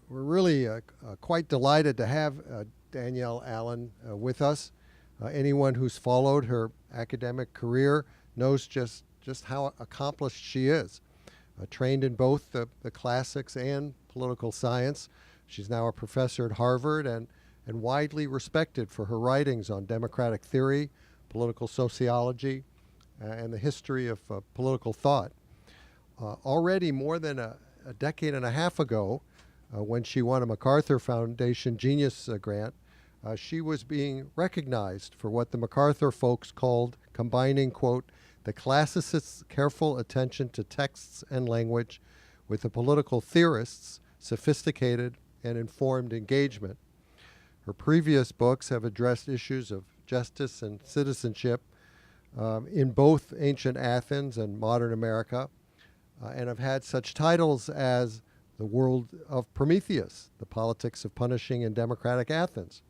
We're really quite delighted to have Danielle Allen with us. Anyone who's followed her academic career knows just how accomplished she is. Trained in both the classics and political science, she's now a professor at Harvard and widely respected for her writings on democratic theory, political sociology, and the history of political thought. Already more than a decade and a half ago, when she won a MacArthur Foundation Genius Grant, she was being recognized for what the MacArthur folks called combining, quote, the classicists' careful attention to texts and language with the political theorists' sophisticated and informed engagement. Her previous books have addressed issues of justice and citizenship in both ancient Athens and modern America, and have had such titles as The World of Prometheus, The Politics of Punishing in Democratic Athens,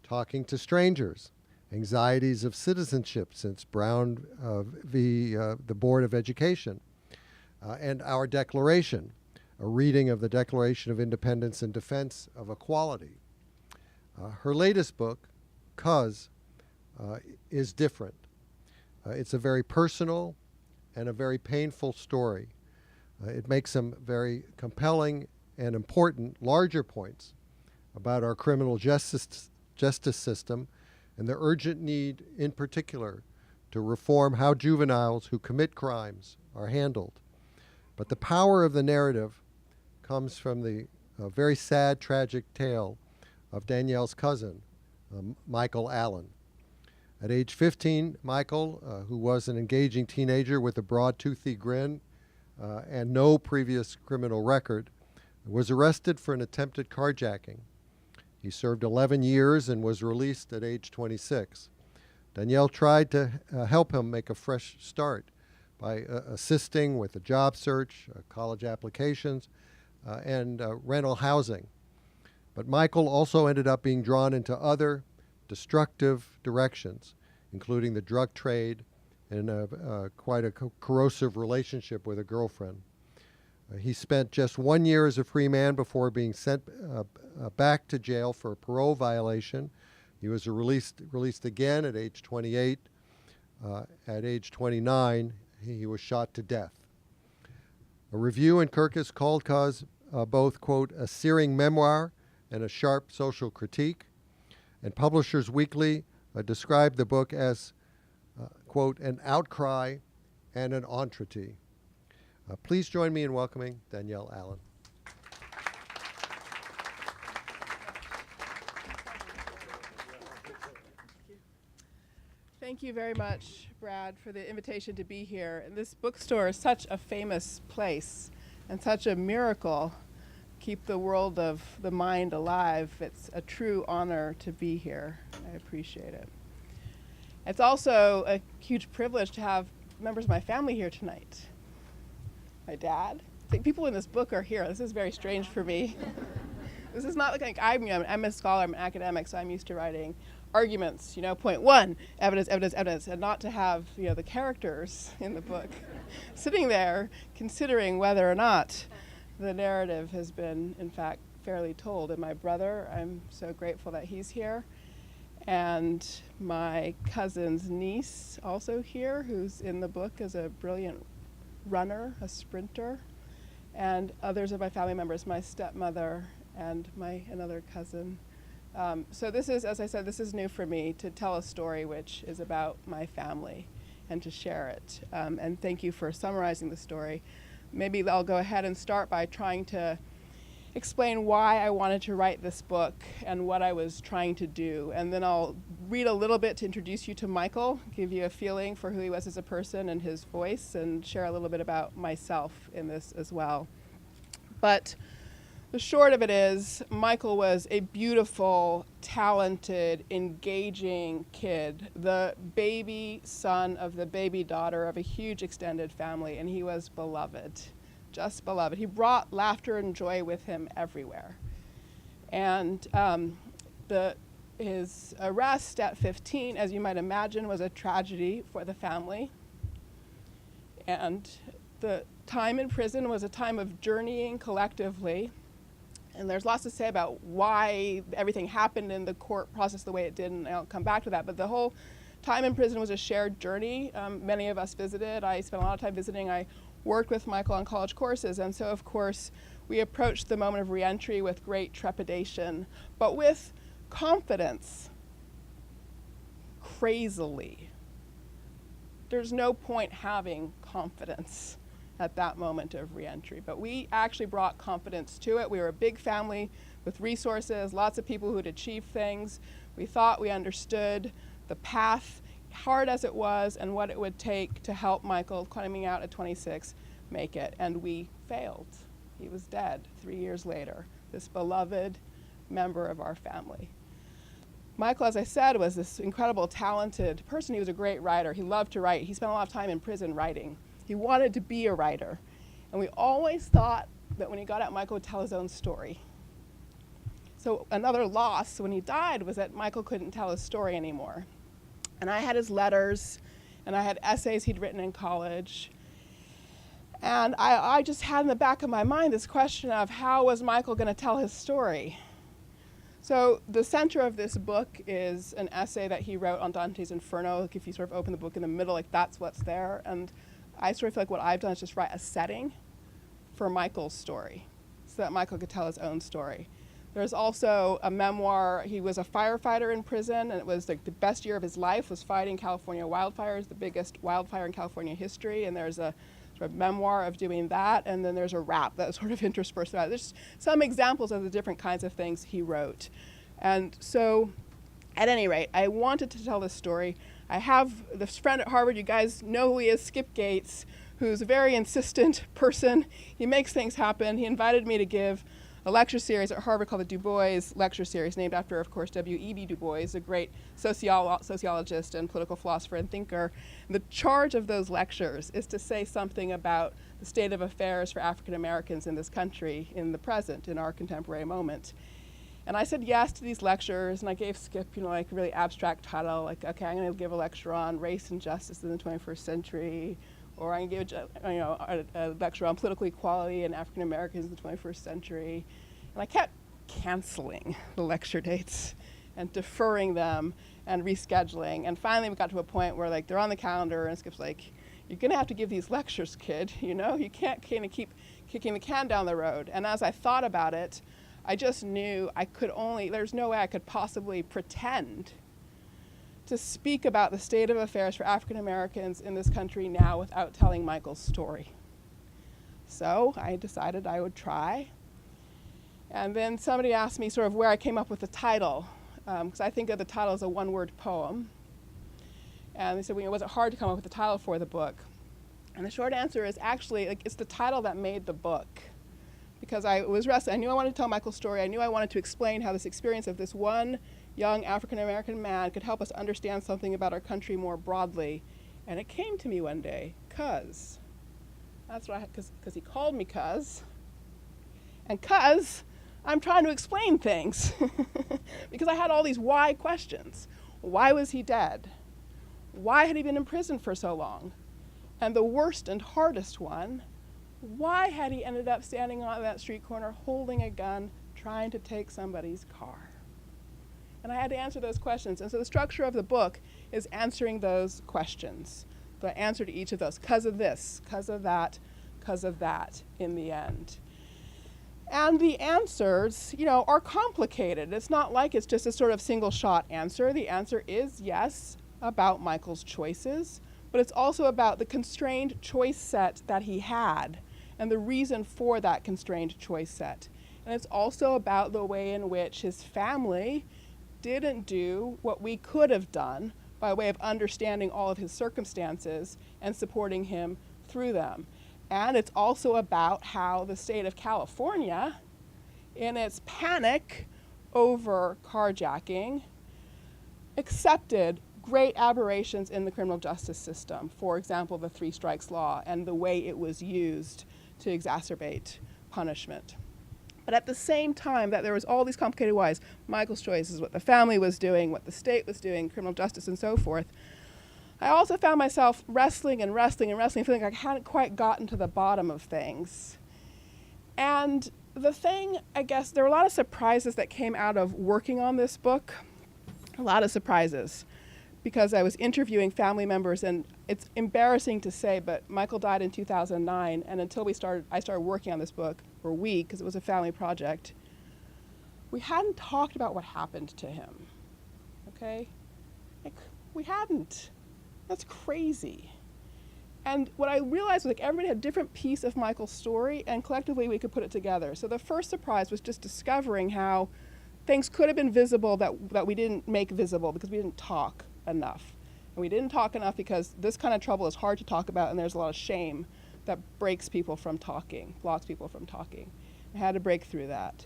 Talking to Strangers, Anxieties of Citizenship since Brown v. the Board of Education, and Our Declaration, a reading of the Declaration of Independence in Defense of Equality. Her latest book, 'Cause, is different. It's a very personal and a very painful story. It makes some very compelling and important larger points about our criminal justice system and the urgent need in particular to reform how juveniles who commit crimes are handled. But the power of the narrative comes from the very sad, tragic tale of Danielle's cousin, Michael Allen. At age 15, Michael, who was an engaging teenager with a broad, toothy grin and no previous criminal record, was arrested for an attempted carjacking. He served 11 years and was released at age 26. Danielle tried to help him make a fresh start by assisting with a job search, college applications, and rental housing. But Michael also ended up being drawn into other destructive directions, including the drug trade and quite a corrosive relationship with a girlfriend. He spent just 1 year as a free man before being sent back to jail for a parole violation. He was released again at age 28. At age 29, he was shot to death. A review in Kirkus called 'Cause both, quote, a searing memoir and a sharp social critique. And Publishers Weekly described the book as, quote, an outcry and an entreaty. Please join me in welcoming Danielle Allen. Thank you very much, Brad, for the invitation to be here. And this bookstore is such a famous place and such a miracle. Keep the world of the mind alive. It's a true honor to be here. I appreciate it. It's also a huge privilege to have members of my family here tonight. My dad. I think people in this book are here. This is very strange for me. This is not like I'm a scholar, I'm an academic, so I'm used to writing arguments, point one, evidence, evidence, evidence, and not to have, the characters in the book sitting there considering whether or not the narrative has been, in fact, fairly told. And my brother, I'm so grateful that he's here. And my cousin's niece, also here, who's in the book as a brilliant runner, a sprinter, and others of my family members, my stepmother and another cousin. So this is, as I said, this is new for me to tell a story which is about my family and to share it. And thank you for summarizing the story. Maybe I'll go ahead and start by trying to explain why I wanted to write this book and what I was trying to do. And then I'll read a little bit to introduce you to Michael, give you a feeling for who he was as a person and his voice, and share a little bit about myself in this as well. But the short of it is, Michael was a beautiful, talented, engaging kid, the baby son of the baby daughter of a huge extended family, and he was beloved. Just beloved. He brought laughter and joy with him everywhere. And his arrest at 15, as you might imagine, was a tragedy for the family. And the time in prison was a time of journeying collectively And there's lots to say about why everything happened in the court process the way it did, and I'll come back to that. But the whole time in prison was a shared journey. Many of us visited. I spent a lot of time visiting. I worked with Michael on college courses, and so of course we approached the moment of reentry with great trepidation, but with confidence, crazily. There's no point having confidence at that moment of reentry, but we actually brought confidence to it. We were a big family with resources, lots of people who had achieved things. We thought we understood the path, hard as it was, and what it would take to help Michael, coming out at 26, make it. And we failed. He was dead 3 years later, this beloved member of our family. Michael, as I said, was this incredible, talented person. He was a great writer. He loved to write. He spent a lot of time in prison writing. He wanted to be a writer. And we always thought that when he got out, Michael would tell his own story. So another loss when he died was that Michael couldn't tell his story anymore. And I had his letters, and I had essays he'd written in college. And I just had in the back of my mind this question of how was Michael going to tell his story? So the center of this book is an essay that he wrote on Dante's Inferno. Like if you sort of open the book in the middle, like that's what's there. And I sort of feel like what I've done is just write a setting for Michael's story so that Michael could tell his own story. There's also a memoir. He was a firefighter in prison, and it was like the best year of his life was fighting California wildfires, the biggest wildfire in California history. And there's a sort of memoir of doing that, and then there's a rap that's sort of interspersed about it. There's some examples of the different kinds of things he wrote. And so, at any rate, I wanted to tell this story. I have this friend at Harvard, you guys know who he is, Skip Gates, who's a very insistent person. He makes things happen. He invited me to give a lecture series at Harvard called the Du Bois Lecture Series, named after, of course, W.E.B. Du Bois, a great sociologist and political philosopher and thinker. And the charge of those lectures is to say something about the state of affairs for African Americans in this country in the present, in our contemporary moment. And I said yes to these lectures, and I gave Skip, like a really abstract title, like, okay, I'm going to give a lecture on race and justice in the 21st century, or I'm going to give a lecture on political equality and African Americans in the 21st century. And I kept canceling the lecture dates and deferring them and rescheduling. And finally we got to a point where they're on the calendar, and Skip's like, you're going to have to give these lectures, kid, you can't kind of keep kicking the can down the road. And as I thought about it, I just knew there's no way I could possibly pretend to speak about the state of affairs for African Americans in this country now without telling Michael's story. So I decided I would try. And then somebody asked me sort of where I came up with the title, because I think of the title as a one-word poem. And they said, was it hard to come up with the title for the book? And the short answer is actually, it's the title that made the book. Because I was wrestling. I knew I wanted to tell Michael's story. I knew I wanted to explain how this experience of this one young African-American man could help us understand something about our country more broadly. And it came to me one day, because he called me cuz. And cuz I'm trying to explain things. Because I had all these why questions. Why was he dead? Why had he been in prison for so long? And the worst and hardest one, why had he ended up standing on that street corner holding a gun trying to take somebody's car? And I had to answer those questions. And so the structure of the book is answering those questions. The answer to each of those, because of this, because of that in the end. And the answers, are complicated. It's not like it's just a sort of single shot answer. The answer is yes, about Michael's choices, but it's also about the constrained choice set that he had and the reason for that constrained choice set. And it's also about the way in which his family didn't do what we could have done by way of understanding all of his circumstances and supporting him through them. And it's also about how the state of California, in its panic over carjacking, accepted great aberrations in the criminal justice system. For example, the three strikes law and the way it was used to exacerbate punishment. But at the same time that there was all these complicated whys, Michael's choices, what the family was doing, what the state was doing, criminal justice and so forth, I also found myself wrestling, feeling like I hadn't quite gotten to the bottom of things. And the thing, I guess, there were a lot of surprises that came out of working on this book. A lot of surprises. Because I was interviewing family members, and it's embarrassing to say, but Michael died in 2009, and until I started working on this book, or we, because it was a family project, we hadn't talked about what happened to him, okay? Like, we hadn't. That's crazy. And what I realized was, like, everybody had a different piece of Michael's story, and collectively we could put it together. So the first surprise was just discovering how things could have been visible that we didn't make visible because we didn't talk enough. And we didn't talk enough because this kind of trouble is hard to talk about, and there's a lot of shame that breaks people from talking, blocks people from talking. I had to break through that.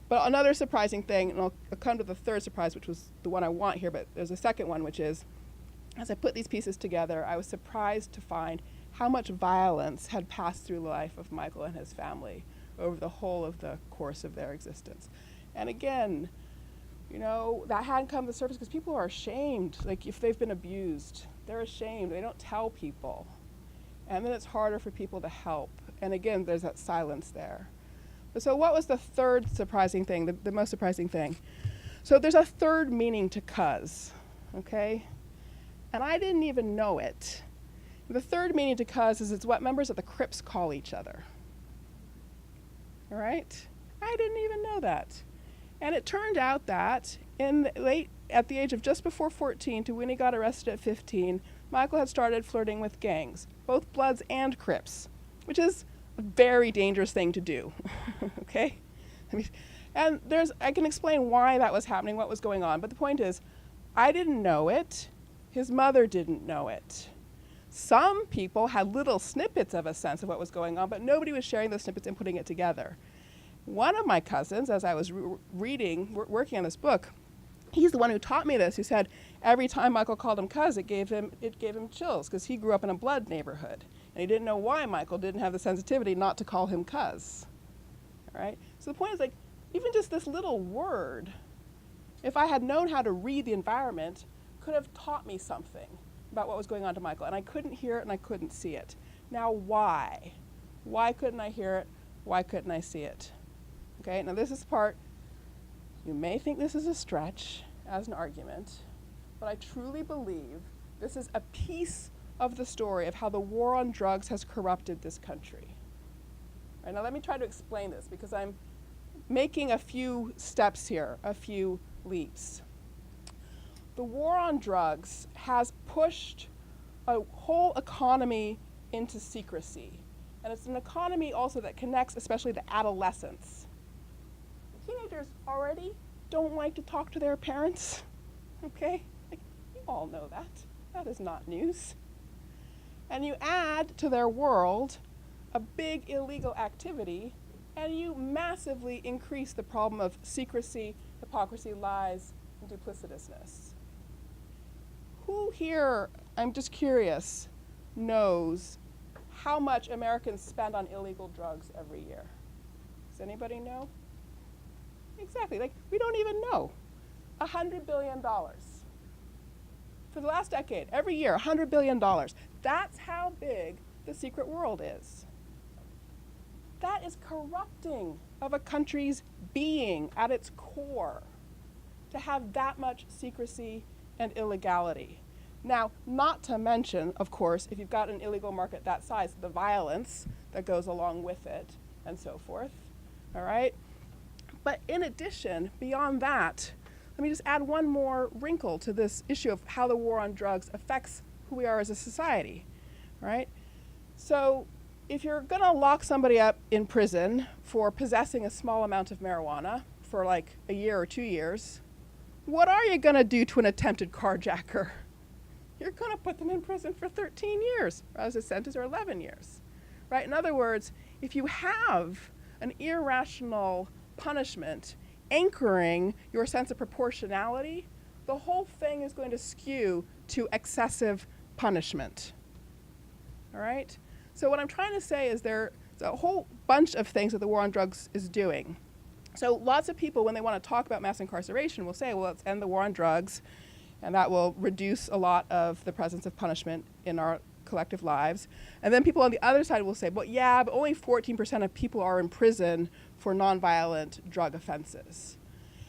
But another surprising thing, and I'll come to the third surprise, which was the one I want here, but there's a second one, which is, as I put these pieces together, I was surprised to find how much violence had passed through the life of Michael and his family over the whole of the course of their existence. And again, you know, that hadn't come to the surface because people are ashamed. Like, if they've been abused, they're ashamed. They don't tell people. And then it's harder for people to help. And again, there's that silence there. But so what was the third surprising thing, the most surprising thing? So there's a third meaning to cuz, okay? And I didn't even know it. The third meaning to cuz is it's what members of the Crips call each other. All right? I didn't even know that. And it turned out that at the age of just before 14 to when he got arrested at 15, Michael had started flirting with gangs, both Bloods and Crips, which is a very dangerous thing to do, okay? And I can explain why that was happening, what was going on, but the point is, I didn't know it, his mother didn't know it. Some people had little snippets of a sense of what was going on, but nobody was sharing those snippets and putting it together. One of my cousins, as I was working on this book, he's the one who taught me this. He said every time Michael called him cuz, it gave him chills because he grew up in a Blood neighborhood. And he didn't know why Michael didn't have the sensitivity not to call him cuz. All right? So the point is, like, even just this little word, if I had known how to read the environment, could have taught me something about what was going on to Michael. And I couldn't hear it and I couldn't see it. Now, why? Why couldn't I hear it? Why couldn't I see it? Okay, now this is the part, you may think this is a stretch as an argument, but I truly believe this is a piece of the story of how the war on drugs has corrupted this country. All right, now let me try to explain this because I'm making a few steps here, a few leaps. The war on drugs has pushed a whole economy into secrecy. And it's an economy also that connects especially to adolescents. Teenagers already don't like to talk to their parents, okay? Like, you all know that. That is not news. And you add to their world a big illegal activity, and you massively increase the problem of secrecy, hypocrisy, lies, and duplicitousness. Who here, I'm just curious, knows how much Americans spend on illegal drugs every year? Does anybody know? Exactly, like, we don't even know. $100 billion. For the last decade, every year, $100 billion. That's how big the secret world is. That is corrupting of a country's being at its core, to have that much secrecy and illegality. Now, not to mention, of course, if you've got an illegal market that size, the violence that goes along with it, and so forth, all right? But in addition, beyond that, let me just add one more wrinkle to this issue of how the war on drugs affects who we are as a society, right? So if you're gonna lock somebody up in prison for possessing a small amount of marijuana for like a year or 2 years, what are you gonna do to an attempted carjacker? You're gonna put them in prison for 13 years, or as a sentence, or 11 years, right? In other words, if you have an irrational punishment anchoring your sense of proportionality, the whole thing is going to skew to excessive punishment, all right? So what I'm trying to say is there's a whole bunch of things that the war on drugs is doing. So lots of people, when they want to talk about mass incarceration, will say, well, let's end the war on drugs, and that will reduce a lot of the presence of punishment in our collective lives. And then people on the other side will say, well, yeah, but only 14% of people are in prison for nonviolent drug offenses.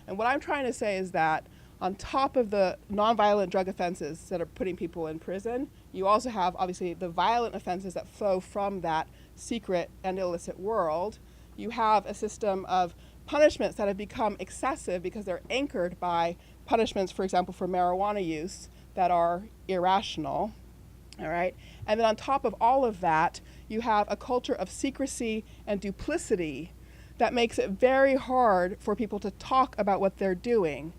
And what I'm trying to say is that on top of the nonviolent drug offenses that are putting people in prison, you also have, obviously, the violent offenses that flow from that secret and illicit world. You have a system of punishments that have become excessive because they're anchored by punishments, for example, for marijuana use that are irrational, all right? And then on top of all of that, you have a culture of secrecy and duplicity that makes it very hard for people to talk about what they're doing.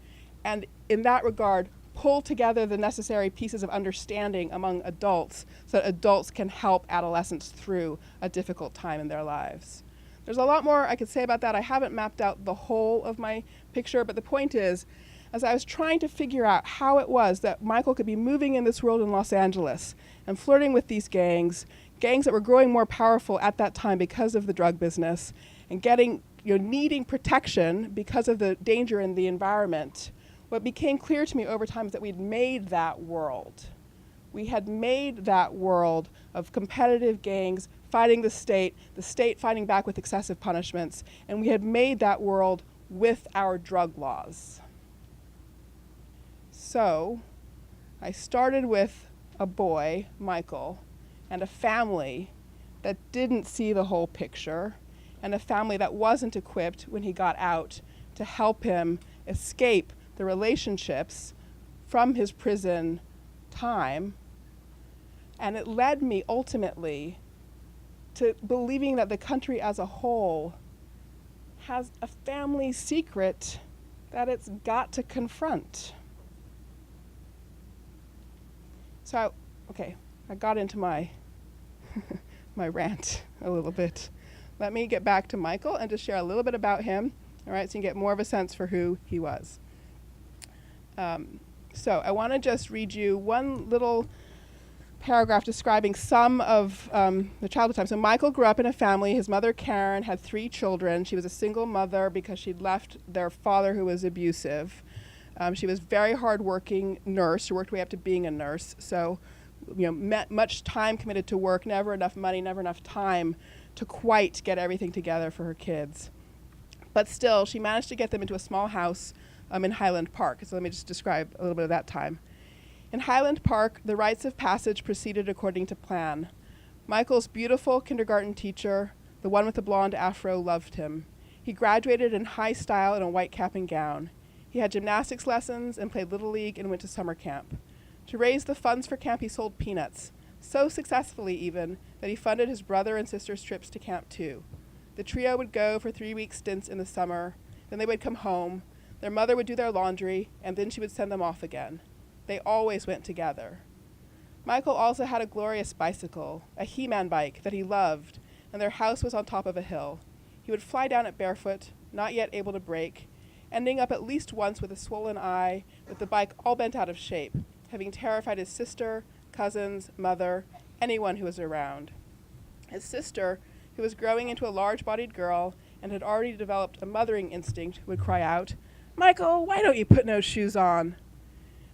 And in that regard, pull together the necessary pieces of understanding among adults so that adults can help adolescents through a difficult time in their lives. There's a lot more I could say about that. I haven't mapped out the whole of my picture, but the point is, as I was trying to figure out how it was that Michael could be moving in this world in Los Angeles and flirting with these gangs that were growing more powerful at that time because of the drug business, and getting, needing protection because of the danger in the environment, what became clear to me over time is that we'd made that world. We had made that world of competitive gangs fighting the state fighting back with excessive punishments, and we had made that world with our drug laws. So I started with a boy, Michael, and a family that didn't see the whole picture, and a family that wasn't equipped when he got out to help him escape the relationships from his prison time. And it led me ultimately to believing that the country as a whole has a family secret that it's got to confront. So, I got into my my rant a little bit. Let me get back to Michael and just share a little bit about him, all right, so you can get more of a sense for who he was. So I want to just read you one little paragraph describing some of the childhood time. So Michael grew up in a family. His mother, Karen, had 3 children. She was a single mother because she'd left their father, who was abusive. She was very hardworking nurse. She worked her way up to being a nurse. So, much time committed to work, never enough money, never enough time to quite get everything together for her kids. But still, she managed to get them into a small house in Highland Park. So let me just describe a little bit of that time. In Highland Park, the rites of passage proceeded according to plan. Michael's beautiful kindergarten teacher, the one with the blonde afro, loved him. He graduated in high style in a white cap and gown. He had gymnastics lessons and played Little League and went to summer camp. To raise the funds for camp, he sold peanuts, so successfully even that he funded his brother and sister's trips to camp too. The trio would go for 3-week stints in the summer, then they would come home, their mother would do their laundry, and then she would send them off again. They always went together. Michael also had a glorious bicycle, a He-Man bike that he loved, and their house was on top of a hill. He would fly down it barefoot, not yet able to brake, ending up at least once with a swollen eye, with the bike all bent out of shape, having terrified his sister, cousins, mother, anyone who was around. His sister, who was growing into a large-bodied girl and had already developed a mothering instinct, would cry out, "Michael, why don't you put no shoes on?"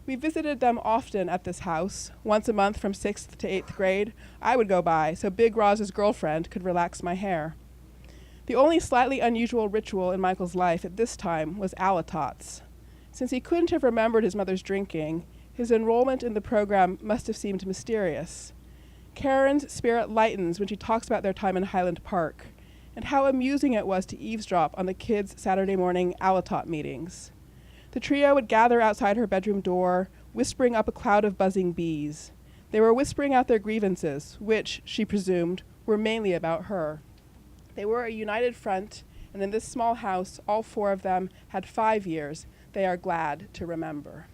We visited them often at this house. Once a month from 6th to 8th grade, I would go by so Big Roz's girlfriend could relax my hair. The only slightly unusual ritual in Michael's life at this time was alitots. Since he couldn't have remembered his mother's drinking, his enrollment in the program must have seemed mysterious. Karen's spirit lightens when she talks about their time in Highland Park, and how amusing it was to eavesdrop on the kids' Saturday morning alitot meetings. The trio would gather outside her bedroom door, whispering up a cloud of buzzing bees. They were whispering out their grievances, which, she presumed, were mainly about her. They were a united front, and in this small house, all 4 of them had 5 years they are glad to remember.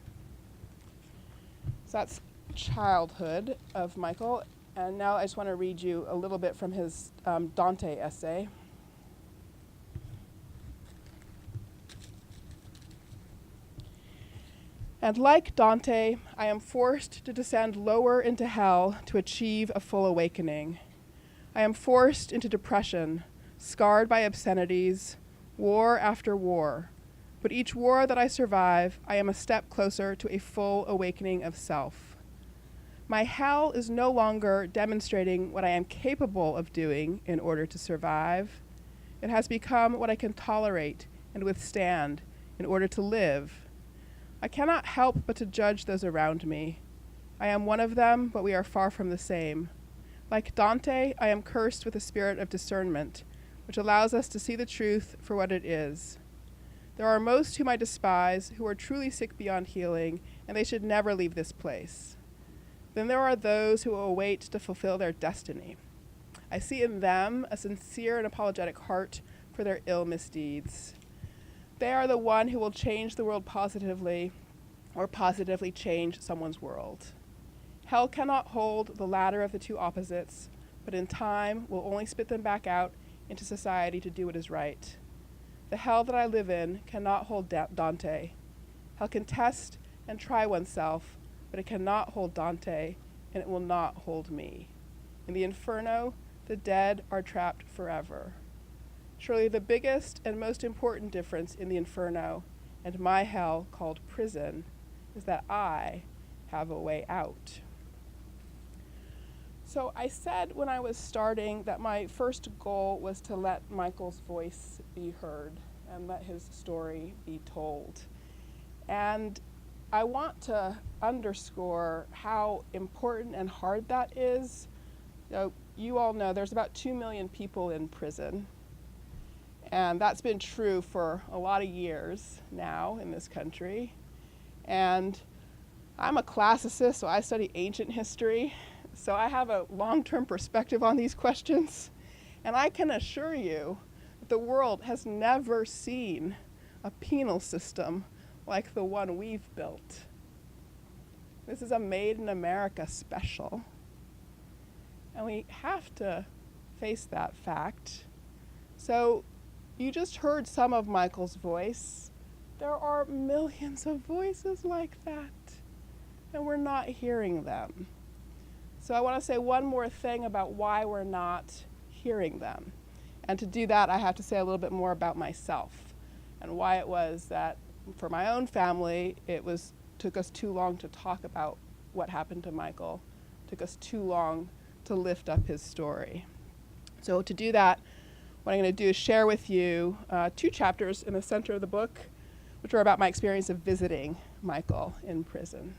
So that's childhood of Michael, and now I just want to read you a little bit from his Dante essay. And like Dante, I am forced to descend lower into hell to achieve a full awakening. I am forced into depression, scarred by obscenities, war after war. But each war that I survive, I am a step closer to a full awakening of self. My hell is no longer demonstrating what I am capable of doing in order to survive. It has become what I can tolerate and withstand in order to live. I cannot help but to judge those around me. I am one of them, but we are far from the same. Like Dante, I am cursed with a spirit of discernment, which allows us to see the truth for what it is. There are most whom I despise, who are truly sick beyond healing, and they should never leave this place. Then there are those who will await to fulfill their destiny. I see in them a sincere and apologetic heart for their ill misdeeds. They are the one who will change the world positively, or positively change someone's world. Hell cannot hold the latter of the two opposites, but in time will only spit them back out into society to do what is right. The hell that I live in cannot hold Dante. Hell can test and try oneself, but it cannot hold Dante, and it will not hold me. In the inferno, the dead are trapped forever. Surely the biggest and most important difference in the inferno and my hell called prison is that I have a way out. So I said when I was starting that my first goal was to let Michael's voice be heard and let his story be told. And I want to underscore how important and hard that is. You all know there's about 2 million people in prison. And that's been true for a lot of years now in this country. And I'm a classicist, so I study ancient history. So I have a long-term perspective on these questions. And I can assure you that the world has never seen a penal system like the one we've built. This is a made in America special. And we have to face that fact. So you just heard some of Michael's voice. There are millions of voices like that, and we're not hearing them. So I want to say one more thing about why we're not hearing them. And to do that, I have to say a little bit more about myself and why it was that for my own family, took us too long to talk about what happened to Michael. It took us too long to lift up his story. So to do that, what I'm going to do is share with you 2 chapters in the center of the book, which are about my experience of visiting Michael in prison.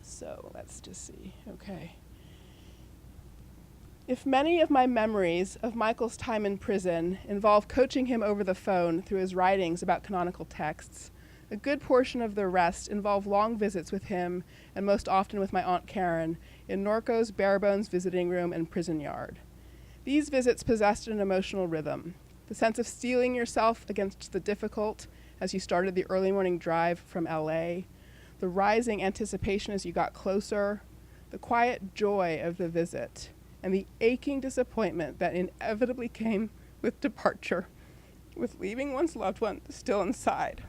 So let's just see. Okay. If many of my memories of Michael's time in prison involve coaching him over the phone through his writings about canonical texts, a good portion of the rest involve long visits with him, and most often with my Aunt Karen, in Norco's barebones visiting room and prison yard. These visits possessed an emotional rhythm, the sense of steeling yourself against the difficult as you started the early morning drive from LA, the rising anticipation as you got closer, the quiet joy of the visit, and the aching disappointment that inevitably came with departure, with leaving one's loved one still inside.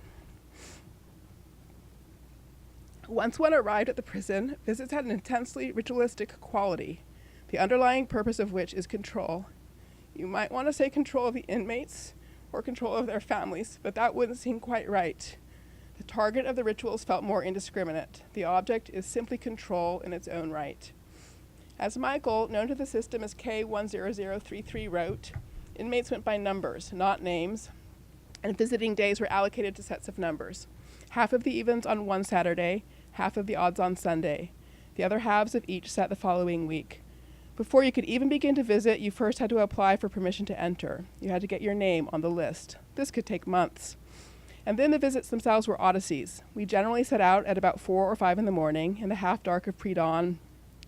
Once one arrived at the prison, visits had an intensely ritualistic quality, the underlying purpose of which is control. You might want to say control of the inmates or control of their families, but that wouldn't seem quite right. The target of the rituals felt more indiscriminate. The object is simply control in its own right. As Michael, known to the system as K10033, wrote, inmates went by numbers, not names, and visiting days were allocated to sets of numbers. Half of the evens on one Saturday, half of the odds on Sunday. The other halves of each set the following week. Before you could even begin to visit, you first had to apply for permission to enter. You had to get your name on the list. This could take months. And then the visits themselves were odysseys. We generally set out at about 4 or 5 in the morning, in the half-dark of pre-dawn,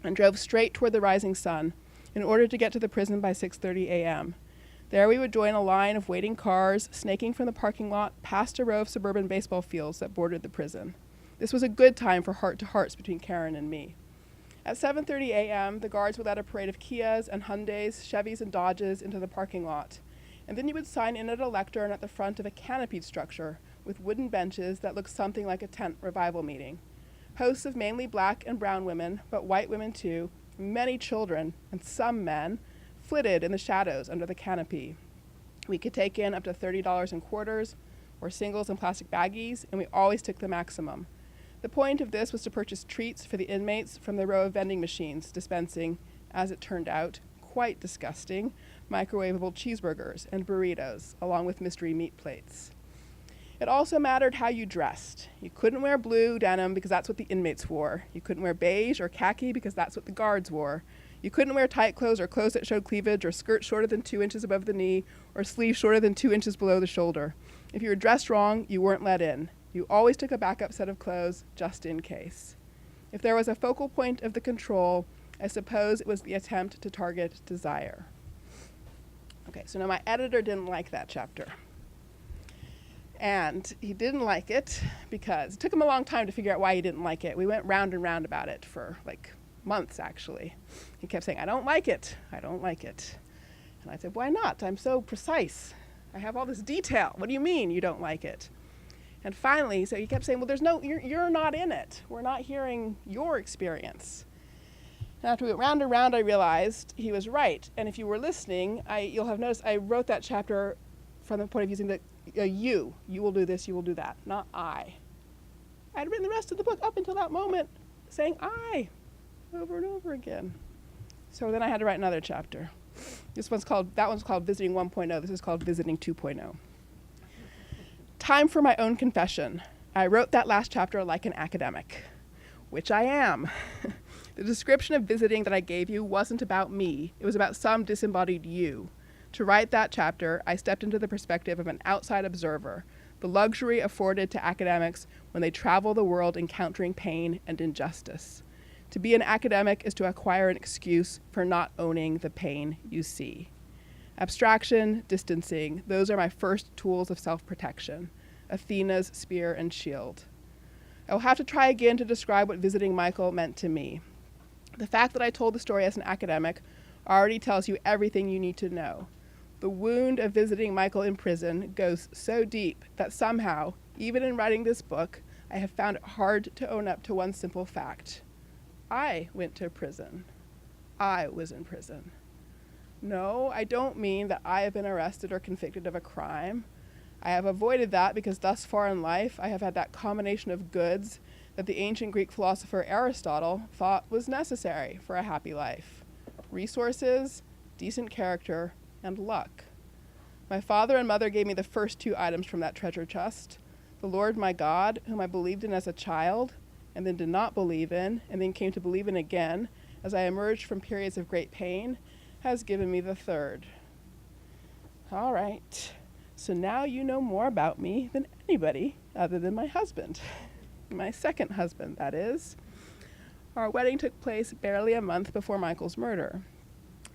and drove straight toward the rising sun in order to get to the prison by 6:30 a.m. There we would join a line of waiting cars, snaking from the parking lot past a row of suburban baseball fields that bordered the prison. This was a good time for heart-to-hearts between Karen and me. At 7:30 a.m., the guards would let a parade of Kias and Hyundais, Chevys, and Dodges into the parking lot. And then you would sign in at a lectern at the front of a canopied structure with wooden benches that looked something like a tent revival meeting. Hosts of mainly black and brown women, but white women too, many children, and some men, flitted in the shadows under the canopy. We could take in up to $30 in quarters or singles and plastic baggies, and we always took the maximum. The point of this was to purchase treats for the inmates from the row of vending machines dispensing, as it turned out, quite disgusting, microwavable cheeseburgers and burritos, along with mystery meat plates. It also mattered how you dressed. You couldn't wear blue denim because that's what the inmates wore. You couldn't wear beige or khaki because that's what the guards wore. You couldn't wear tight clothes or clothes that showed cleavage or skirts shorter than 2 inches above the knee or sleeves shorter than 2 inches below the shoulder. If you were dressed wrong, you weren't let in. You always took a backup set of clothes just in case. If there was a focal point of the control, I suppose it was the attempt to target desire. Okay, so now my editor didn't like that chapter. And he didn't like it because it took him a long time to figure out why he didn't like it. We went round and round about it for like months, actually. He kept saying, I don't like it. I don't like it. And I said, why not? I'm so precise. I have all this detail. What do you mean you don't like it? And finally, so he kept saying, well, you're not in it. We're not hearing your experience. And after we went round and round, I realized he was right. And if you were listening, you'll have noticed I wrote that chapter from the point of using the you will do this, you will do that, not I. I'd written the rest of the book up until that moment saying I over and over again. So then I had to write another chapter. That one's called Visiting 1.0. This is called Visiting 2.0. Time for my own confession. I wrote that last chapter like an academic, which I am. The description of visiting that I gave you wasn't about me. It was about some disembodied you. To write that chapter, I stepped into the perspective of an outside observer, the luxury afforded to academics when they travel the world encountering pain and injustice. To be an academic is to acquire an excuse for not owning the pain you see. Abstraction, distancing, those are my first tools of self-protection, Athena's spear and shield. I will have to try again to describe what visiting Michael meant to me. The fact that I told the story as an academic already tells you everything you need to know. The wound of visiting Michael in prison goes so deep that somehow, even in writing this book, I have found it hard to own up to one simple fact. I went to prison. I was in prison. No, I don't mean that I have been arrested or convicted of a crime. I have avoided that because thus far in life I have had that combination of goods that the ancient Greek philosopher Aristotle thought was necessary for a happy life. Resources, decent character, and luck. My father and mother gave me the first two items from that treasure chest. The Lord my God, whom I believed in as a child, and then did not believe in, and then came to believe in again, as I emerged from periods of great pain, has given me the third. All right, so now you know more about me than anybody other than my husband. My second husband, that is. Our wedding took place barely a month before Michael's murder.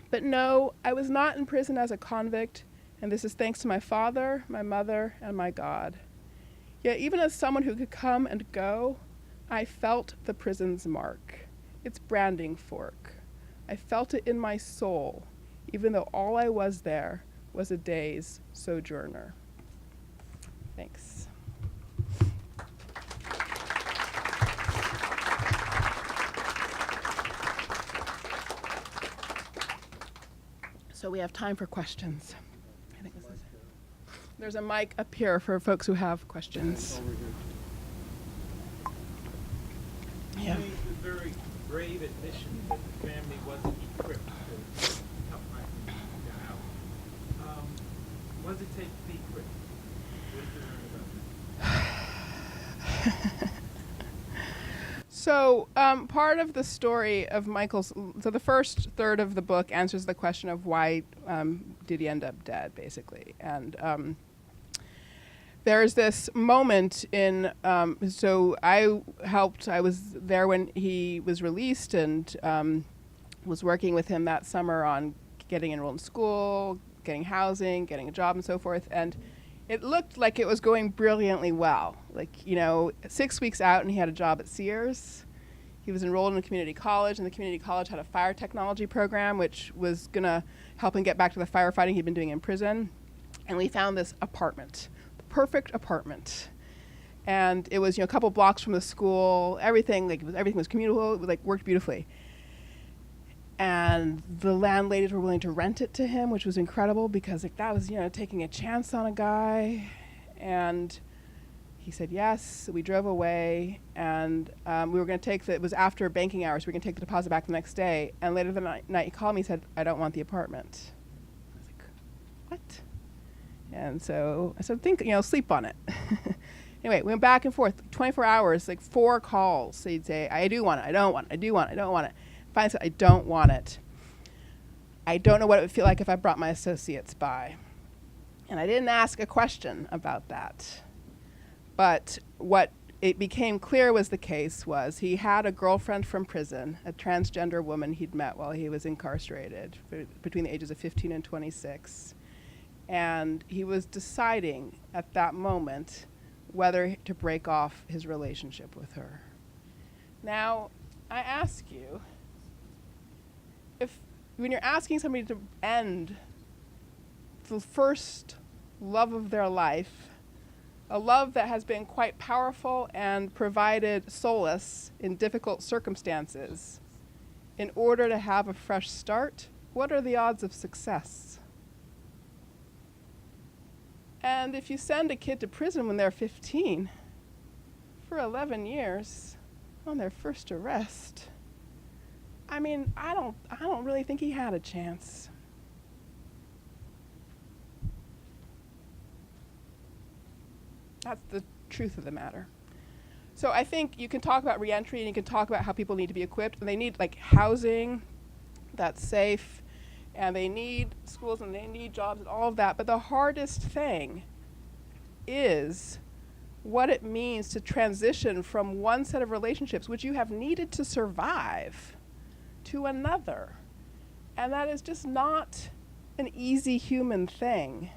But no, I was not in prison as a convict, and this is thanks to my father, my mother, and my God. Yet even as someone who could come and go, I felt the prison's mark, its branding fork. I felt it in my soul, even though all I was there was a day's sojourner. Thanks. So we have time for questions. I think there's a mic up here for folks who have questions. Yeah. You made the very brave admission that the family wasn't equipped to help Michael get out. What does it take to be equipped? What did you learn about that? So part of the story of Michael's, so the first third of the book answers the question of why did he end up dead, basically. And there's this moment in, so I was there when he was released and was working with him that summer on getting enrolled in school, getting housing, getting a job and so forth. And it looked like it was going brilliantly well. 6 weeks out and he had a job at Sears. He was enrolled in a community college, and the community college had a fire technology program, which was going to help him get back to the firefighting he'd been doing in prison. And we found this apartment, the perfect apartment. And it was, a couple blocks from the school, everything was commutable, it worked beautifully. And the landladies were willing to rent it to him, which was incredible because that was, taking a chance on a guy. And he said yes. We drove away, and we were going to take it was after banking hours. We were going to take the deposit back the next day. And later the night he called me and said, I don't want the apartment. I was like, what? And so I said, sleep on it. Anyway, we went back and forth, 24 hours, like 4 calls. So he'd say, I do want it, I don't want it, I do want it, I don't want it. Finally said, I don't want it. I don't know what it would feel like if I brought my associates by. And I didn't ask a question about that. But what it became clear was the case was he had a girlfriend from prison, a transgender woman he'd met while he was incarcerated, between the ages of 15 and 26. And he was deciding at that moment whether to break off his relationship with her. Now, I ask you, when you're asking somebody to end the first love of their life, a love that has been quite powerful and provided solace in difficult circumstances, in order to have a fresh start, what are the odds of success? And if you send a kid to prison when they're 15 for 11 years on their first arrest, I mean, I don't really think he had a chance. That's the truth of the matter. So I think you can talk about reentry, and you can talk about how people need to be equipped, and they need like housing that's safe, and they need schools, and they need jobs, and all of that. But the hardest thing is what it means to transition from one set of relationships, which you have needed to survive, to another. And that is just not an easy human thing.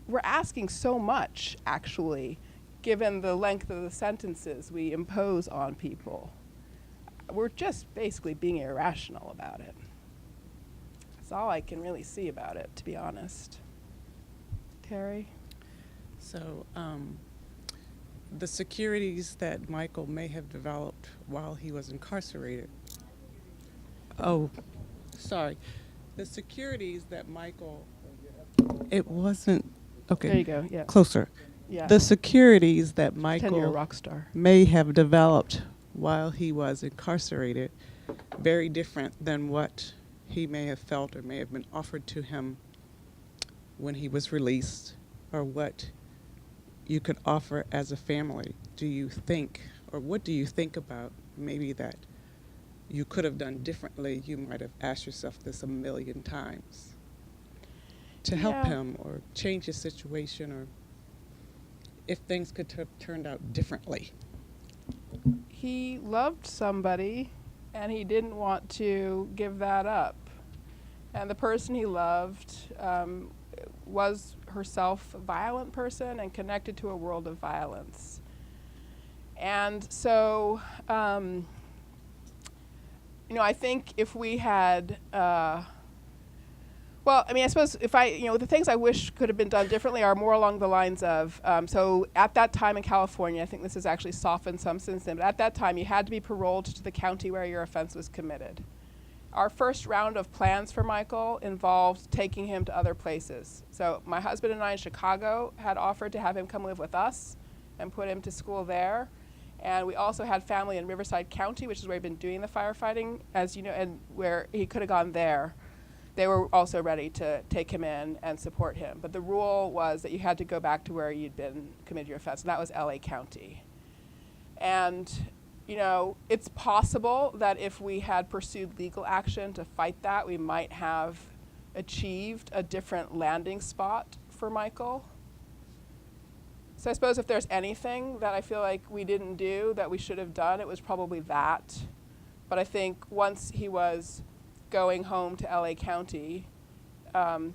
We're asking so much, actually, given the length of the sentences we impose on people. We're just basically being irrational about it. That's all I can really see about it, to be honest. Terry? So, the securities that Michael may have developed while he was incarcerated. Oh, sorry. The securities that Michael, it wasn't, okay. There you go, yeah. Closer. Yeah. The securities that 10-year Michael rock star. may have developed while he was incarcerated, very different than what he may have felt or may have been offered to him when he was released, or what you could offer as a family. Do you think, or what do you think about maybe that you could have done differently? You might have asked yourself this a million times to help him or change his situation, or if things could have turned out differently. He loved somebody, and he didn't want to give that up. And the person he loved was herself a violent person and connected to a world of violence. And so, I think if we had, I suppose if the things I wish could have been done differently are more along the lines of, so at that time in California, I think this has actually softened some since then, but at that time you had to be paroled to the county where your offense was committed. Our first round of plans for Michael involved taking him to other places. So my husband and I in Chicago had offered to have him come live with us and put him to school there. And we also had family in Riverside County, which is where he'd been doing the firefighting, as you know, and where he could have gone there. They were also ready to take him in and support him. But the rule was that you had to go back to where you'd been committed your offense, and that was LA County. And it's possible that if we had pursued legal action to fight that, we might have achieved a different landing spot for Michael. So I suppose if there's anything that I feel like we didn't do that we should have done, it was probably that. But I think once he was going home to LA County, to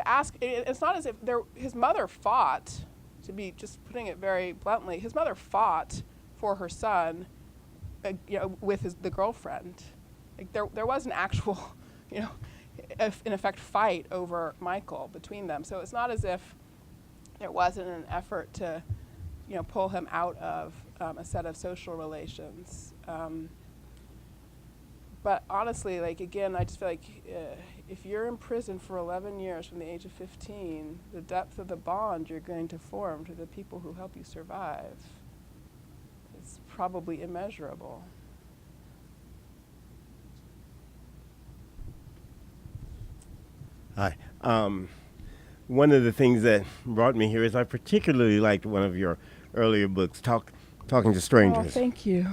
ask, it's not as if his mother fought, to be just putting it very bluntly, his mother fought for her son, with the girlfriend. Like there was an actual, in effect, fight over Michael between them. So it's not as if there wasn't an effort to, pull him out of a set of social relations. But honestly, like, again, I just feel like if you're in prison for 11 years from the age of 15, the depth of the bond you're going to form to the people who help you survive is probably immeasurable. Hi. One of the things that brought me here is I particularly liked one of your earlier books, Talking to Strangers. Oh, thank you.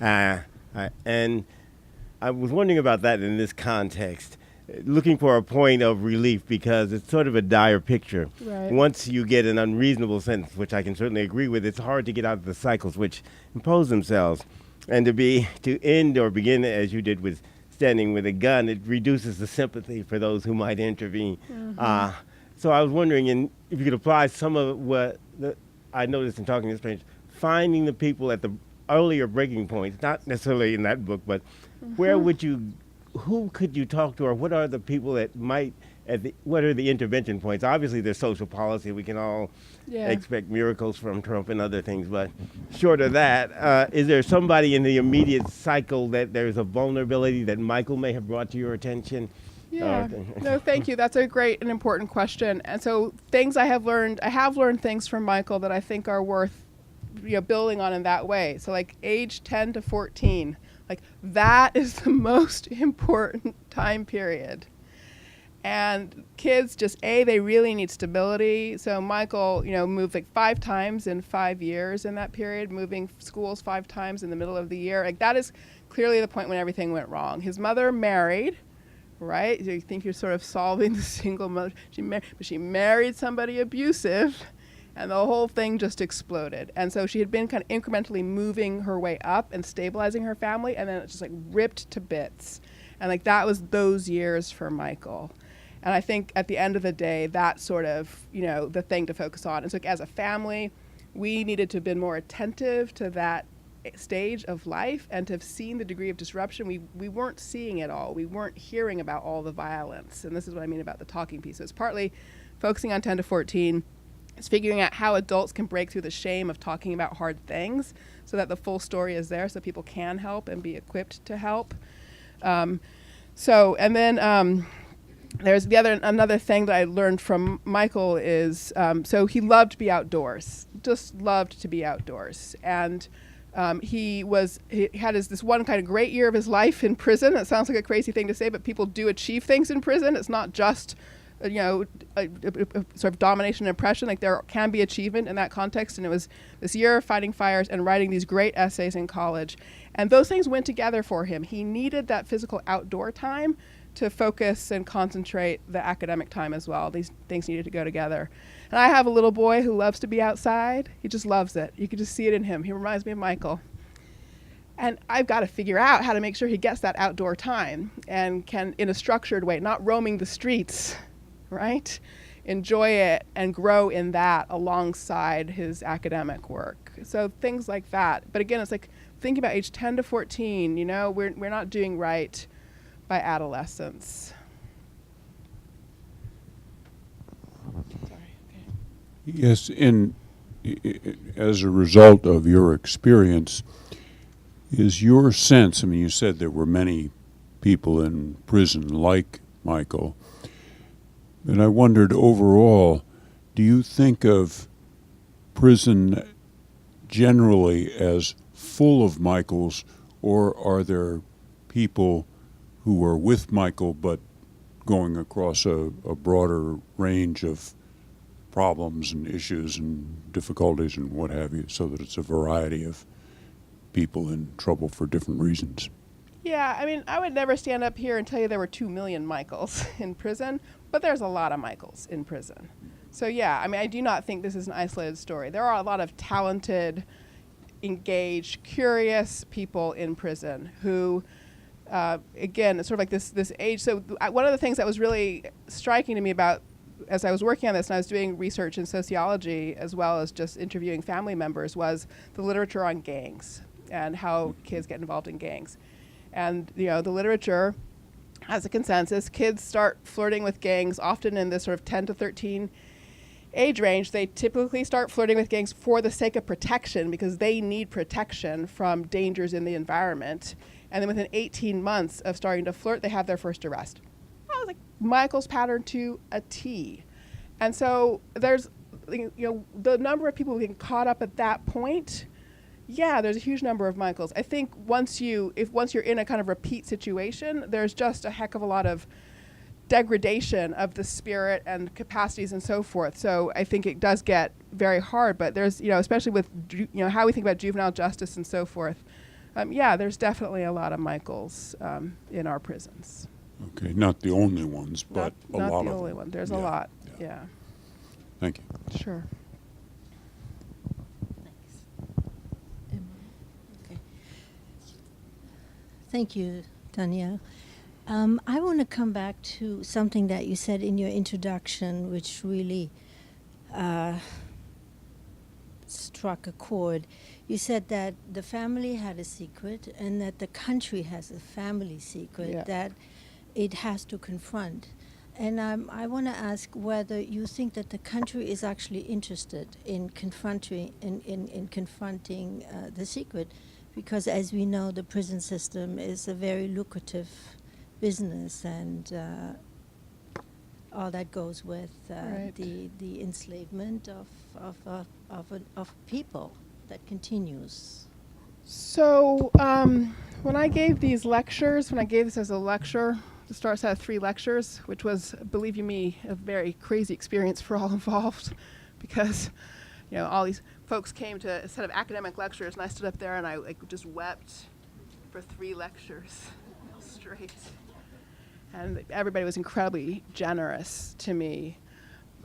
And I was wondering about that in this context, looking for a point of relief because it's sort of a dire picture. Right. Once you get an unreasonable sentence, which I can certainly agree with, it's hard to get out of the cycles which impose themselves. And to end or begin as you did with standing with a gun, it reduces the sympathy for those who might intervene. Mm-hmm. So I was wondering if you could apply some of what I noticed in Talking to Strangers, finding the people at the earlier breaking points, not necessarily in that book, but who could you talk to, or what are the people that might, what are the intervention points? Obviously, there's social policy. We can all expect miracles from Trump and other things, but short of that, is there somebody in the immediate cycle that there's a vulnerability that Michael may have brought to your attention? Yeah. No, thank you. That's a great and important question. And so I have learned things from Michael that I think are worth building on in that way. So like age 10 to 14, like that is the most important time period. And kids they really need stability. So Michael, moved like 5 times in 5 years in that period, moving schools 5 times in the middle of the year. Like that is clearly the point when everything went wrong. His mother married, right? So you think you're sort of solving the single mother. She married somebody abusive, and the whole thing just exploded. And so she had been kind of incrementally moving her way up and stabilizing her family, and then it just like ripped to bits. And like that was those years for Michael. And I think at the end of the day, that's sort of, the thing to focus on. And so like, as a family, we needed to have been more attentive to that stage of life and to have seen the degree of disruption. We weren't seeing it all. We weren't hearing about all the violence. And this is what I mean about the talking piece. So it's partly focusing on 10 to 14. It's figuring out how adults can break through the shame of talking about hard things so that the full story is there so people can help and be equipped to help. There's another thing that I learned from Michael is, so he loved to be outdoors, just loved to be outdoors. And he had this one kind of great year of his life in prison. It sounds like a crazy thing to say, but people do achieve things in prison. It's not just, a sort of domination and oppression. Like there can be achievement in that context. And it was this year of fighting fires and writing these great essays in college. And those things went together for him. He needed that physical outdoor time to focus and concentrate the academic time as well. These things needed to go together. And I have a little boy who loves to be outside. He just loves it. You can just see it in him. He reminds me of Michael. And I've got to figure out how to make sure he gets that outdoor time and can, in a structured way, not roaming the streets, right? Enjoy it and grow in that alongside his academic work. So things like that. But again, it's like thinking about age 10 to 14, we're not doing right by adolescence. Yes, as a result of your experience, is your sense, you said there were many people in prison like Michael, and I wondered overall, do you think of prison generally as full of Michaels, or are there people who are with Michael but going across a broader range of problems and issues and difficulties and what have you, so that it's a variety of people in trouble for different reasons? Yeah, I would never stand up here and tell you there were 2 million Michaels in prison, but there's a lot of Michaels in prison. So yeah, I do not think this is an isolated story. There are a lot of talented, engaged, curious people in prison who, again, it's sort of like this age. So one of the things that was really striking to me about, as I was working on this and I was doing research in sociology as well as just interviewing family members, was the literature on gangs and how kids get involved in gangs. And the literature has a consensus. Kids start flirting with gangs often in this sort of 10 to 13 age range. They typically start flirting with gangs for the sake of protection because they need protection from dangers in the environment. And then within 18 months of starting to flirt, they have their first arrest. I was like, Michael's pattern to a T. And so there's, the number of people who get caught up at that point, yeah, there's a huge number of Michaels. I think once you're in a kind of repeat situation, there's just a heck of a lot of degradation of the spirit and capacities and so forth. So I think it does get very hard, but there's, especially with, how we think about juvenile justice and so forth. Yeah, there's definitely a lot of Michaels in our prisons. Okay, not the only ones, but a lot of them. Not the only one. There's a lot. Yeah. Thank you. Sure. Okay. Thank you, Danielle. I want to come back to something that you said in your introduction, which really struck a chord. You said that the family had a secret and that the country has a family secret that it has to confront. And I want to ask whether you think that the country is actually interested in confronting the secret, because as we know, the prison system is a very lucrative business, and all that goes with Right. the enslavement of people that continues. So when I gave these lectures, when I gave this as a lecture, the Stars had 3 lectures, which was, believe you me, a very crazy experience for all involved, because all these folks came to a set of academic lectures, and I stood up there and I just wept for 3 lectures straight. And everybody was incredibly generous to me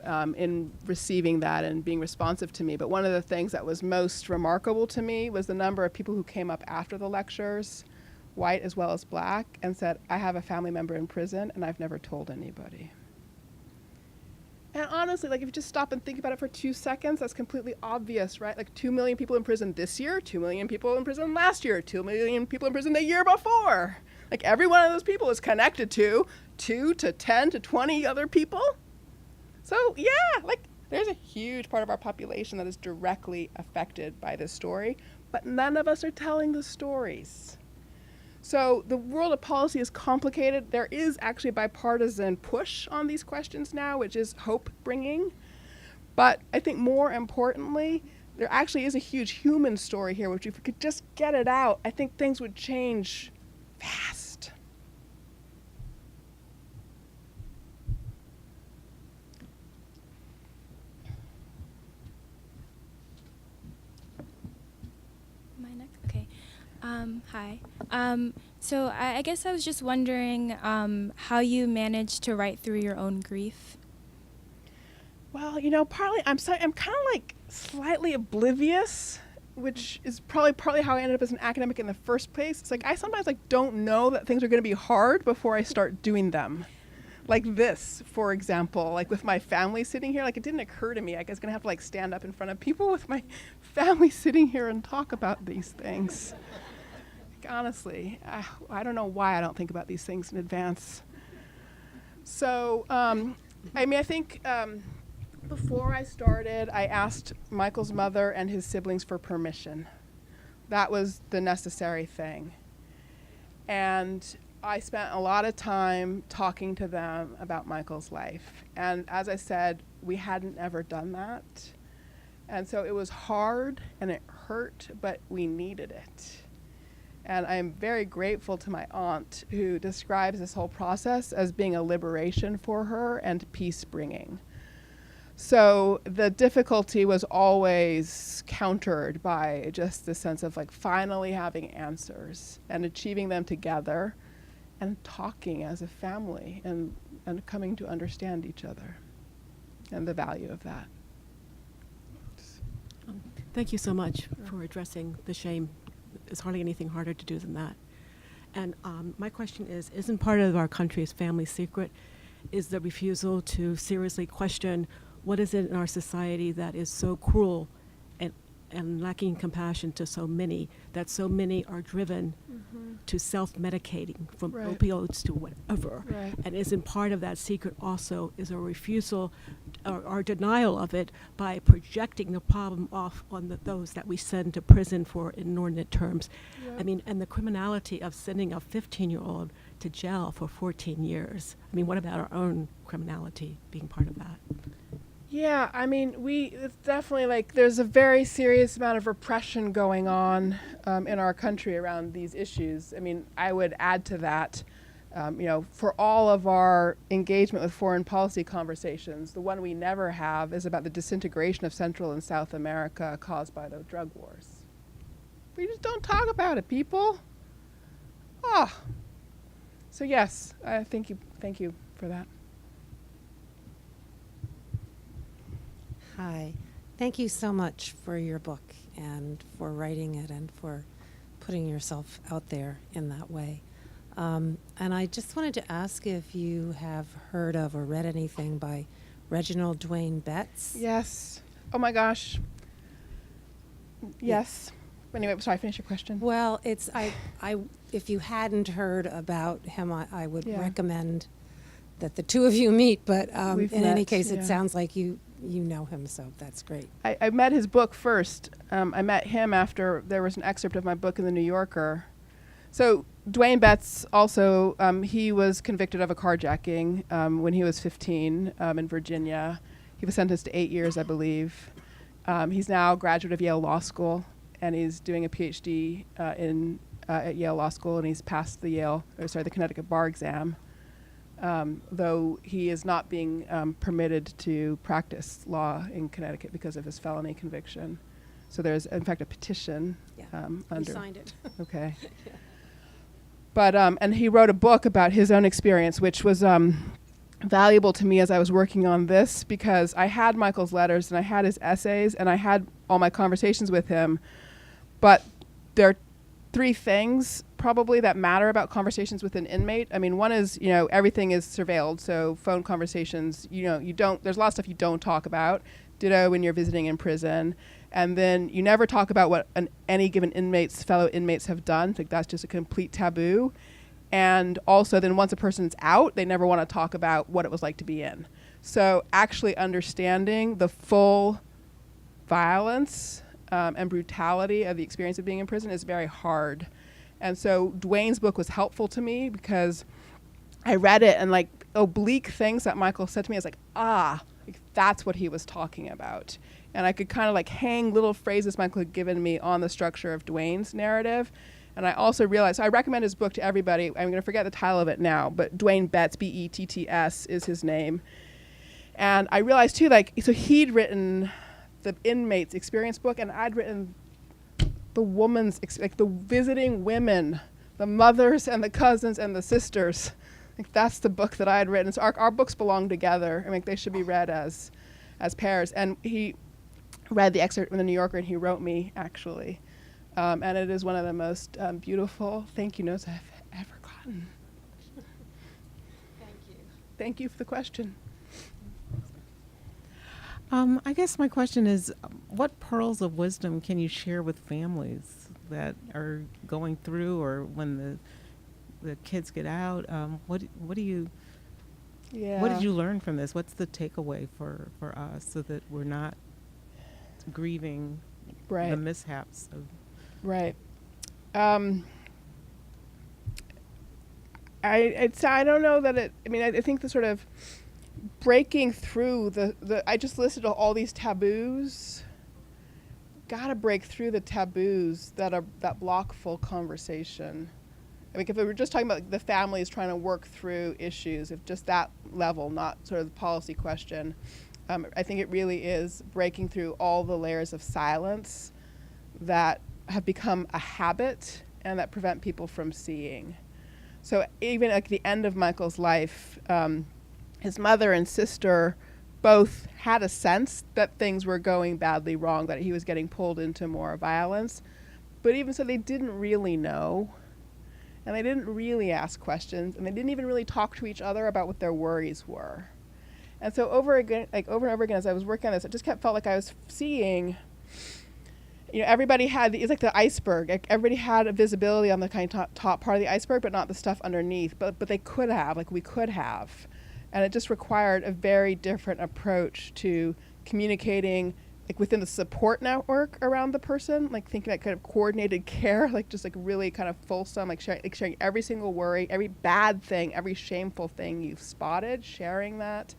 in receiving that and being responsive to me. But one of the things that was most remarkable to me was the number of people who came up after the lectures, white as well as black, and said, I have a family member in prison and I've never told anybody. And honestly, if you just stop and think about it for 2 seconds, that's completely obvious, right? 2 million people in prison this year, 2 million people in prison last year, 2 million people in prison the year before. Every one of those people is connected to 2 to 10 to 20 other people. So yeah, there's a huge part of our population that is directly affected by this story, but none of us are telling the stories. So the world of policy is complicated. There is actually a bipartisan push on these questions now, which is hope-bringing. But I think more importantly, there actually is a huge human story here, which if we could just get it out, I think things would change fast. Am I next? Okay. Hi. So I guess I was just wondering how you managed to write through your own grief. Well, partly I'm kind of slightly oblivious, which is probably partly how I ended up as an academic in the first place. It's I sometimes don't know that things are going to be hard before I start doing them. Like this, for example, with my family sitting here, it didn't occur to me I was going to have to stand up in front of people with my family sitting here and talk about these things. Honestly, I don't know why I don't think about these things in advance. So, I think before I started, I asked Michael's mother and his siblings for permission. That was the necessary thing. And I spent a lot of time talking to them about Michael's life. And as I said, we hadn't ever done that. And so it was hard and it hurt, but we needed it. And I'm very grateful to my aunt, who describes this whole process as being a liberation for her and peace-bringing. So the difficulty was always countered by just the sense of finally having answers and achieving them together and talking as a family and coming to understand each other and the value of that. Thank you so much for addressing the shame. There's hardly anything harder to do than that. And my question is, isn't part of our country's family secret is the refusal to seriously question what is it in our society that is so cruel and and lacking compassion to so many, that so many are driven to self-medicating, from Right. opioids to whatever. Right. And isn't part of that secret also is a refusal or denial of it by projecting the problem off on those that we send to prison for inordinate terms. I mean, and the criminality of sending a 15-year-old to jail for 14 years. I mean, what about our own criminality being part of that? Yeah, I mean, it's definitely like there's a very serious amount of repression going on in our country around these issues. I mean, I would add to that, for all of our engagement with foreign policy conversations, the one we never have is about the disintegration of Central and South America caused by the drug wars. We just don't talk about it, people. So yes, thank you for that. Hi. Thank you so much for your book and for writing it and for putting yourself out there in that way. And I just wanted to ask if you have heard of or read anything by Reginald Dwayne Betts. Yes. Oh my gosh. Yes. Anyway, sorry, finish your question. Well, it's I if you hadn't heard about him, I would recommend that the two of you meet. But in any case, it sounds like you know him, so that's great. I met his book first. I met him after there was an excerpt of my book in the New Yorker. So Dwayne Betts also, he was convicted of a carjacking when he was 15 in Virginia. He was sentenced to 8 years, I believe. He's now a graduate of Yale Law School, and he's doing a PhD at Yale Law School, and he's passed the Connecticut bar exam. Though he is not being permitted to practice law in Connecticut because of his felony conviction. So there's, in fact, a petition. He signed it. Okay. But, and he wrote a book about his own experience, which was valuable to me as I was working on this, because I had Michael's letters and I had his essays and I had all my conversations with him. But there are three things probably that matter about conversations with an inmate. I mean, one is, everything is surveilled. So phone conversations, there's a lot of stuff you don't talk about. Ditto when you're visiting in prison. And then you never talk about what any given fellow inmates have done. Like, that's just a complete taboo. And also then once a person's out, they never want to talk about what it was like to be in. So actually understanding the full violence and brutality of the experience of being in prison is very hard. And so Dwayne's book was helpful to me because I read it, and like oblique things that Michael said to me, I was like, that's what he was talking about. And I could kind of like hang little phrases Michael had given me on the structure of Dwayne's narrative. And I also realized, so I recommend his book to everybody. I'm going to forget the title of it now, but Dwayne Betts, B-E-T-T-S is his name. And I realized too, so he'd written the inmate's experience book, and I'd written the woman's, the visiting women, the mothers and the cousins and the sisters. That's the book that I had written. So our books belong together. I mean, they should be read as pairs. And he read the excerpt in the New Yorker, and he wrote me, actually. And it is one of the most beautiful thank you notes I've ever gotten. Thank you. Thank you for the question. I guess my question is, what pearls of wisdom can you share with families that are going through, or when the kids get out? What do you? Yeah. What did you learn from this? What's the takeaway for us, so that we're not grieving the mishaps of? Right. I don't know that it. I mean, I think the sort of breaking through I just listed all these taboos. Gotta break through the taboos that block full conversation. I mean, if we were just talking about the families trying to work through issues, if just that level, not sort of the policy question, I think it really is breaking through all the layers of silence that have become a habit and that prevent people from seeing. So even at the end of Michael's life, his mother and sister both had a sense that things were going badly wrong, that he was getting pulled into more violence. But even so, they didn't really know. And they didn't really ask questions. And they didn't even really talk to each other about what their worries were. And so over and over again, as I was working on this, I just felt like I was seeing, everybody had, it's like the iceberg. Like, everybody had a visibility on the kind of top part of the iceberg, but not the stuff underneath. But they could have, like we could have. And it just required a very different approach to communicating, like within the support network around the person, like thinking that kind of coordinated care, like just like really kind of fulsome, like sharing every single worry, every bad thing, every shameful thing you've spotted, sharing that,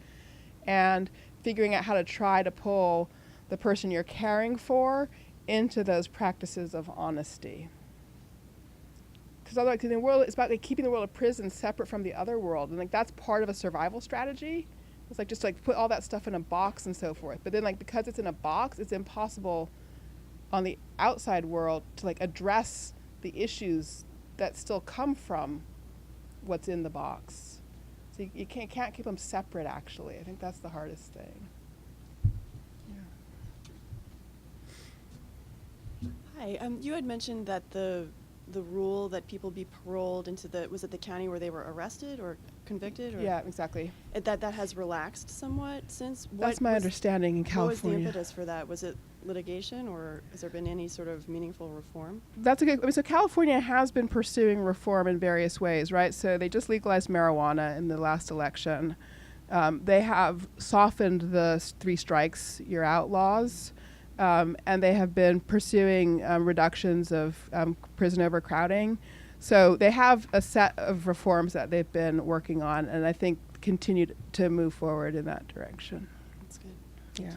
and figuring out how to try to pull the person you're caring for into those practices of honesty. Because otherwise, in the world, it's about like keeping the world of prison separate from the other world, and like that's part of a survival strategy. It's like just like put all that stuff in a box and so forth. But then like because it's in a box, it's impossible on the outside world to like address the issues that still come from what's in the box. So you can't keep them separate. Actually, I think that's the hardest thing. Hi, you had mentioned that the rule that people be paroled into was it the county where they were arrested or convicted? Or Yeah, exactly. That has relaxed somewhat since? That's my understanding in California. What was the impetus for that? Was it litigation, or has there been any sort of meaningful reform? That's a good, so California has been pursuing reform in various ways, right? So they just legalized marijuana in the last election. They have softened the 3 strikes, you're out laws. And they have been pursuing reductions of prison overcrowding. So they have a set of reforms that they've been working on, and I think continue to move forward in that direction. That's good. Yeah.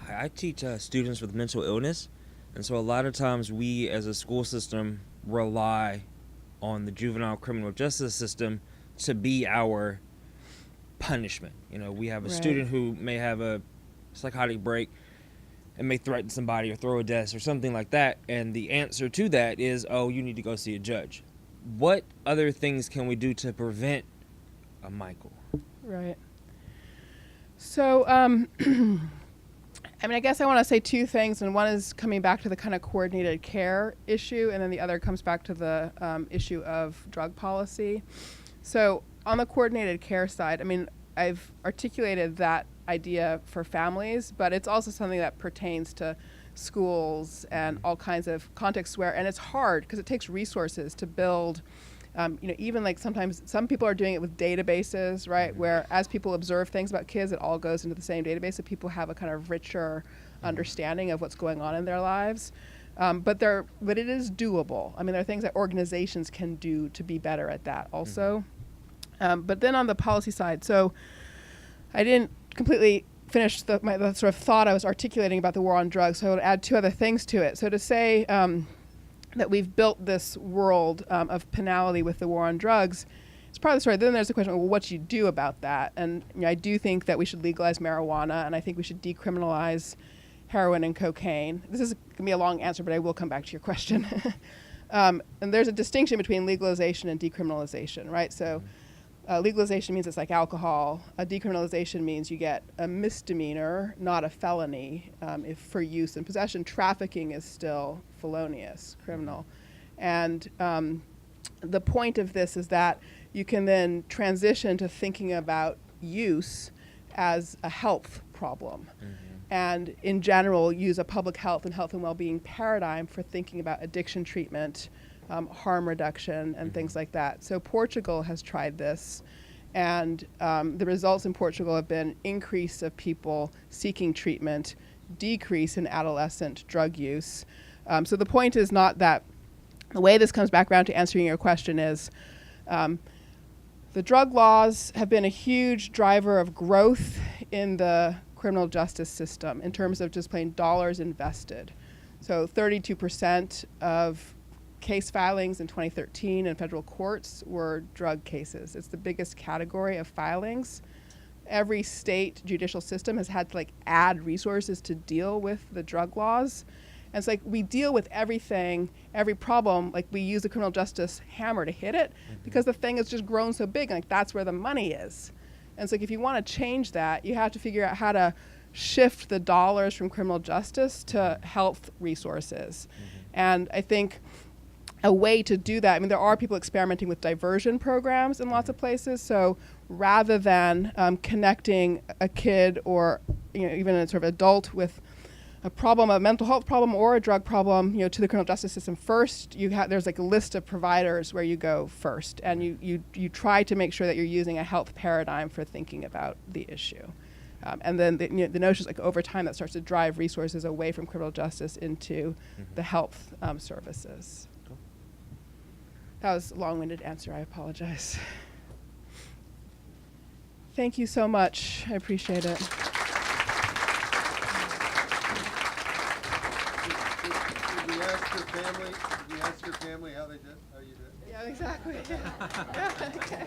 Hi, I teach students with mental illness, and so a lot of times we as a school system rely on the juvenile criminal justice system to be our punishment. We have a student who may have a psychotic break and may threaten somebody or throw a desk or something like that, and the answer to that is, oh, you need to go see a judge. What other things can we do to prevent a Michael? Right. So I guess I want to say 2 things, and one is coming back to the kind of coordinated care issue, and then the other comes back to the issue of drug policy. So on the coordinated care side, I've articulated that idea for families, but it's also something that pertains to schools and all kinds of contexts and it's hard because it takes resources to build, even like sometimes some people are doing it with databases, right? Where as people observe things about kids, it all goes into the same database, so people have a kind of richer understanding of what's going on in their lives. But it is doable. There are things that organizations can do to be better at that also. But then on the policy side, so I didn't completely finish the sort of thought I was articulating about the war on drugs, so I would add 2 other things to it. So to say that we've built this world of penalty with the war on drugs, it's part of the story. Then there's the question, well, what do you do about that? And I do think that we should legalize marijuana, and I think we should decriminalize heroin and cocaine. This is going to be a long answer, but I will come back to your question. And there's a distinction between legalization and decriminalization, right? So legalization means it's like alcohol. Decriminalization means you get a misdemeanor, not a felony, if for use and possession. Trafficking is still felonious, criminal. And the point of this is that you can then transition to thinking about use as a health problem. And in general, use a public health and well-being paradigm for thinking about addiction treatment, harm reduction, and things like that. So Portugal has tried this, and the results in Portugal have been increase of people seeking treatment, decrease in adolescent drug use. So the point is not that, the way this comes back around to answering your question is, the drug laws have been a huge driver of growth in the criminal justice system in terms of just plain dollars invested. So 32% of case filings in 2013 in federal courts were drug cases. It's the biggest category of filings. Every state judicial system has had to add resources to deal with the drug laws. And it's we deal with everything, every problem, we use the criminal justice hammer to hit it because the thing has just grown so big, and that's where the money is. And if you want to change that, you have to figure out how to shift the dollars from criminal justice to health resources. And I think a way to do that, there are people experimenting with diversion programs in lots of places. So rather than connecting a kid or even a sort of adult with problem, a mental health problem or a drug problem, to the criminal justice system first, there's like a list of providers where you go first, and you try to make sure that you're using a health paradigm for thinking about the issue. And then the notion is like over time that starts to drive resources away from criminal justice into the health services. Cool. That was a long-winded answer. I apologize. Thank you so much. I appreciate it. Did we ask your family how they did? How you did? Yeah, exactly. Yeah. Okay.